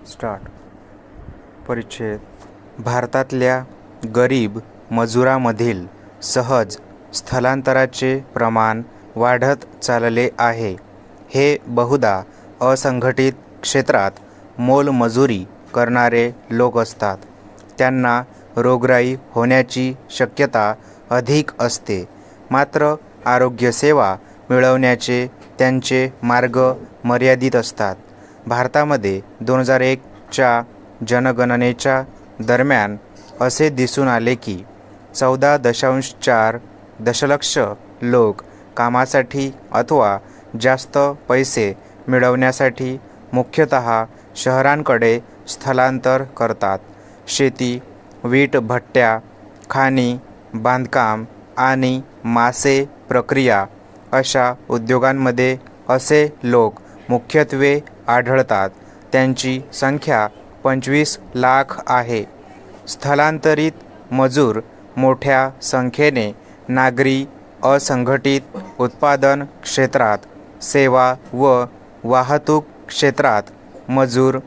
Start. परिच्छेद. भारतातल्या गरीब मजुरांमधील सहज स्थलांतराचे प्रमाण वाढत चालले आहे. हे बहुधा असंघटित क्षेत्रात मोलमजुरी करणारे लोक असतात. त्यांना रोगराई होण्याची शक्यता अधिक असते. मात्र आरोग्यसेवा मिळवण्याचे त्यांचे मार्ग मर्यादित असतात. भारतामध्ये 2001च्या जनगणनेच्या दरम्यान असे दिसून आले की 14.4 दशलक्ष लोक कामासाठी अथवा जास्त पैसे मिळवण्यासाठी मुख्यतः शहरांकडे स्थलांतर करतात. शेती, वीट भट्ट्या, खाणी, बांधकाम आणि मासे प्रक्रिया अशा उद्योगांमध्ये असे लोक मुख्यत्वे आढळतात. त्यांची संख्या 25 लाख आहे. स्थलांतरित मजूर मोठ्या संख्येने नागरी, असंघटित उत्पादन क्षेत्रात, सेवा व वाहतूक क्षेत्रात मजूर,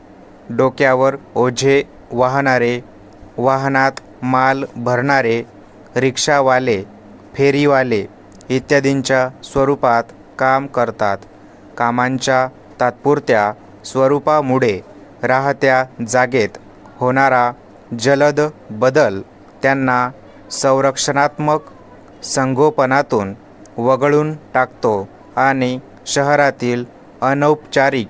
डोक्यावर ओझे वाहणारे, वाहनात माल भरणारे, रिक्षावाले, फेरीवाले इत्यादींच्या स्वरूपात काम करतात. कामांच्या तात्पुरत्या स्वरूपामुळे राहत्या जागेत होणारा जलद बदल त्यांना संरक्षणात्मक संगोपनातून वगळून टाकतो आणि शहरातील अनौपचारिक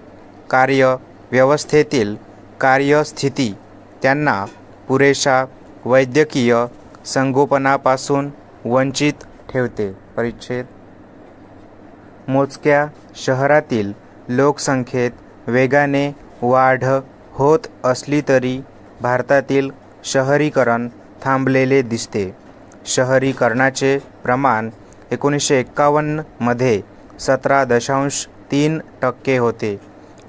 कार्यव्यवस्थेतील कार्यस्थिती त्यांना पुरेशा वैद्यकीय संगोपनापासून वंचित ठेवते. परिच्छेद. मोजक्या शहरातील लोकसंख्येत वेगाने वाढ होत असली तरी भारतातील शहरीकरण थांबलेले दिसते. शहरीकरणाचे प्रमाण 1951 मध्ये 17.3% होते.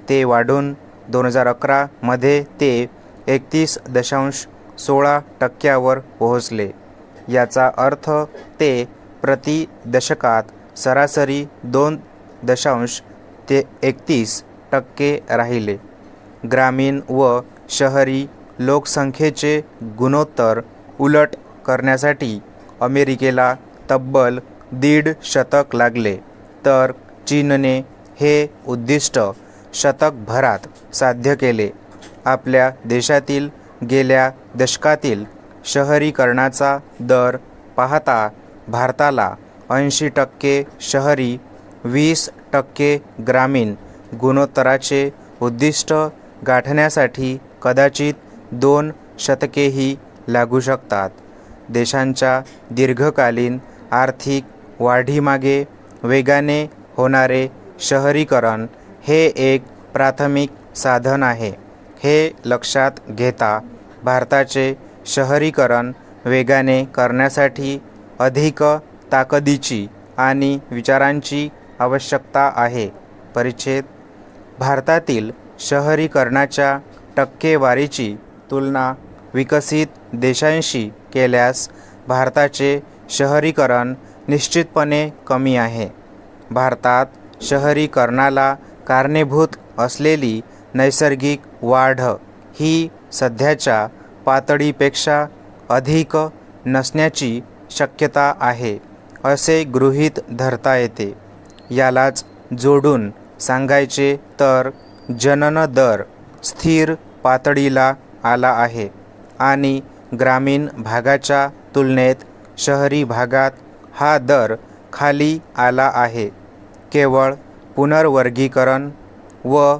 ते वाढून 2011 मध्ये ते 31.16% पोहोचले. याचा अर्थ ते प्रति दशकात सरासरी 2.31% राहिले. ग्रामीण व शहरी लोकसंख्येचे गुणोत्तर उलट करण्यासाठी अमेरिकेला तब्बल 1.5 शतक लागले, तर चीनने हे उद्दिष्ट शतकभरात साध्य केले. आपल्या देशातील गेल्या दशकातील शहरीकरणाचा दर पाहता भारताला 80% शहरी, 20% ग्रामीण गुणोत्तराचे उद्दिष्ट गाठण्यासाठी कदाचित 2 शतकेही लागू शकतात. देशांच्या दीर्घकालीन आर्थिक वाढीमागे वेगाने होणारे शहरीकरण हे एक प्राथमिक साधन आहे. हे लक्षात घेता भारताचे शहरीकरण वेगाने करण्यासाठी अधिक ताकदीची आणि विचारांची आवश्यकता आहे. परिच्छेद. भारतातील शहरीकरणाच्या टक्केवारीची तुलना विकसित देशांशी केल्यास भारताचे शहरीकरण निश्चितपणे कमी आहे. भारतात शहरीकरणाला कारणीभूत असलेली नैसर्गिक वाढ ही सध्याच्या पातळीपेक्षा अधिक नसण्याची शक्यता आहे, असे गृहीत धरता येते. यालाच जोडून सांगायचे तर जनन दर स्थिर पातळीला आला आहे आणि ग्रामीण भागाच्या तुलनेत शहरी भागात हा दर खाली आला आहे. केवळ पुनर्वर्गीकरण व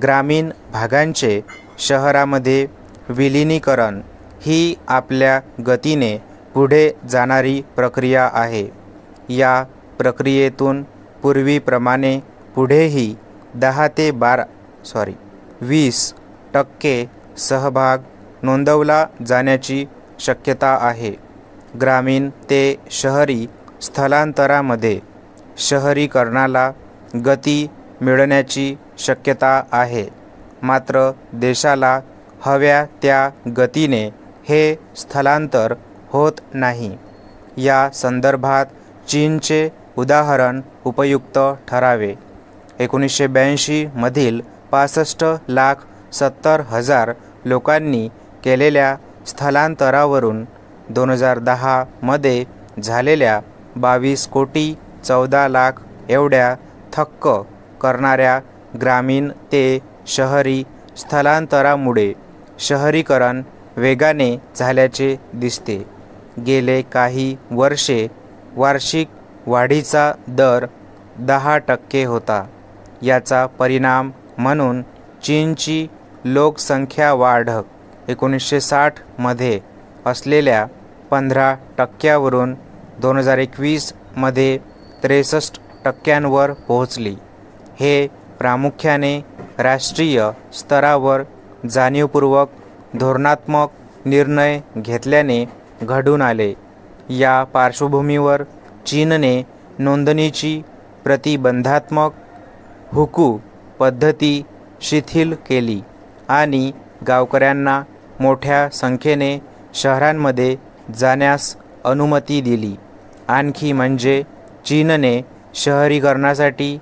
ग्रामीण भागांचे शहरामध्ये विलीनीकरण ही आपल्या गतीने पुढे जाणारी प्रक्रिया आहे. या प्रक्रियेतून पूर्वीप्रमाणे पुढेही 20% सहभाग नोंदवला जाण्याची शक्यता आहे. ग्रामीण ते शहरी स्थलांतरामध्ये शहरीकरणाला गती मिळण्याची शक्यता आहे. मात्र देशाला हव्या त्या गतीने हे स्थलांतर होत नाही. या संदर्भात चीनचे उदाहरण उपयुक्त ठरावे. 1982 मधील 65 लाख 70,000 लोकांनी केलेल्या स्थलांतरावरून 2010 मध्ये झालेल्या 22,14,00,000 एवढ्या थक्क करणाऱ्या ग्रामीण ते शहरी स्थलांतरामुळे शहरीकरण वेगाने झाल्याचे दिसते. गेले काही वर्षे वार्षिक वाढीचा दर 10% होता. याचा परिणाम म्हणून चीनची लोकसंख्या वाढ 1960 मध्ये असलेल्या 15% 2021 मध्ये 63% पोहोचली. हे प्रामुख्याने राष्ट्रीय स्तरावर जाणीवपूर्वक धोरणात्मक निर्णय घेतल्याने घडून आले. या पार्श्वभूमीवर चीनने नोंदणीची प्रतिबंधात्मक हुकू पद्धती शिथिल केली आणि गावकऱ्यांना मोठ्या संख्येने शहरांमध्ये जाण्यास अनुमती दिली. आणखी म्हणजे चीनने शहरीकरणासाठी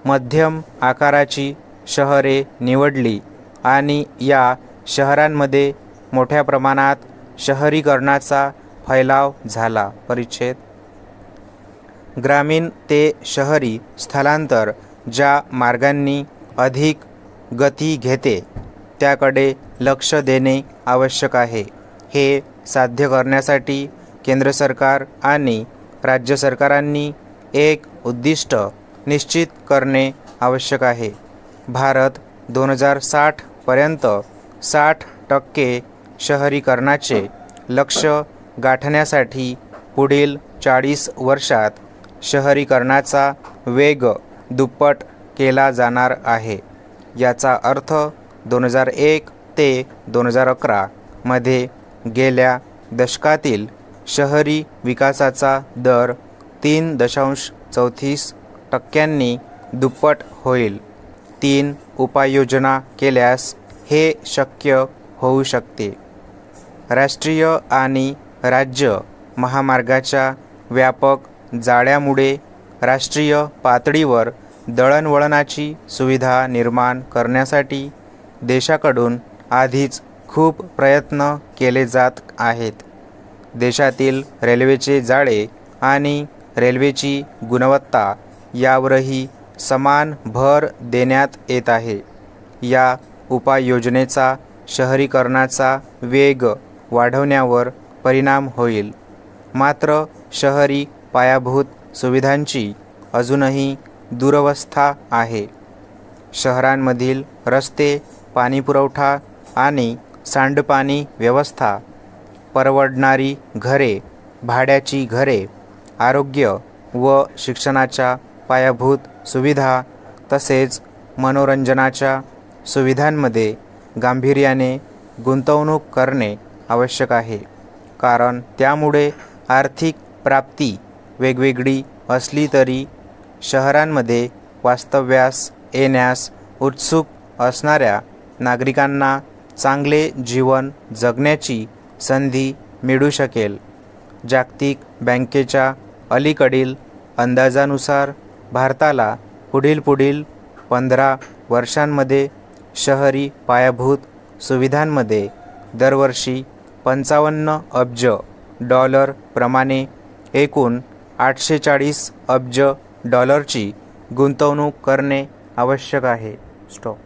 मध्यम आकाराची शहरे निवडली आणि या शहरांमध्ये मोठ्या प्रमाणात शहरीकरणाचा फैलाव झाला. परिच्छेद ग्रामीण ते शहरी स्थलांतर ज्या मार्गांनी अधिक गती घेते त्याकडे लक्ष देणे आवश्यक आहे. हे साध्य करण्यासाठी केंद्र सरकार आणि राज्य सरकारांनी एक उद्दिष्ट निश्चित करणे आवश्यक आहे. भारत 2060 पर्यंत 60% शहरीकरणाचे लक्ष्य गाठण्यासाठी पुढील 40 वर्षात शहरीकरणाचा वेग दुप्पट केला जाणार आहे. याचा अर्थ 2001 ते 2011 मध्ये गेल्या दशकातील शहरी विकासाचा दर 3.34% दुप्पट होईल. 3 उपाययोजना केल्यास हे शक्य होऊ शकते. राष्ट्रीय आणि राज्य महामार्गाच्या व्यापक जाळ्यामुळे राष्ट्रीय पातळीवर दळणवळणाची सुविधा निर्माण करण्यासाठी देशाकडून आधीच खूप प्रयत्न केले जात आहेत. देशातील रेल्वेचे जाळे आणि रेल्वेची गुणवत्ता यावरही समान भर देण्यात येत आहे. या उपाययोजनेचा शहरीकरणाचा वेग वाढवण्यावर परिणाम होईल. मात्र शहरी पायाभूत सुविधांची अजूनही दुरवस्था आहे. शहरांमधील रस्ते, पाणीपुरवठा आणि सांडपाणी व्यवस्था, परवडणारी घरे, भाड्याची घरे, आरोग्य व शिक्षणाच्या पायाभूत सुविधा तसेच मनोरंजनाच्या सुविधांमध्ये गांभीर्याने गुंतवणूक करणे आवश्यक आहे. कारण त्यामुळे आर्थिक प्राप्ती वेगवेगळी असली तरी शहरांमध्ये वास्तव्यास येण्यास उत्सुक असणाऱ्या नागरिकांना चांगले जीवन जगण्याची संधी मिळू शकेल. जागतिक बँकेच्या अलीकडील अंदाजानुसार भारताला पुढील 15 वर्षांमध्ये शहरी पायाभूत सुविधांमध्ये दरवर्षी $55 अब्ज प्रमाणे एकूण $840 अब्ज ची गुंतवणूक करणे आवश्यक आहे. स्टॉप.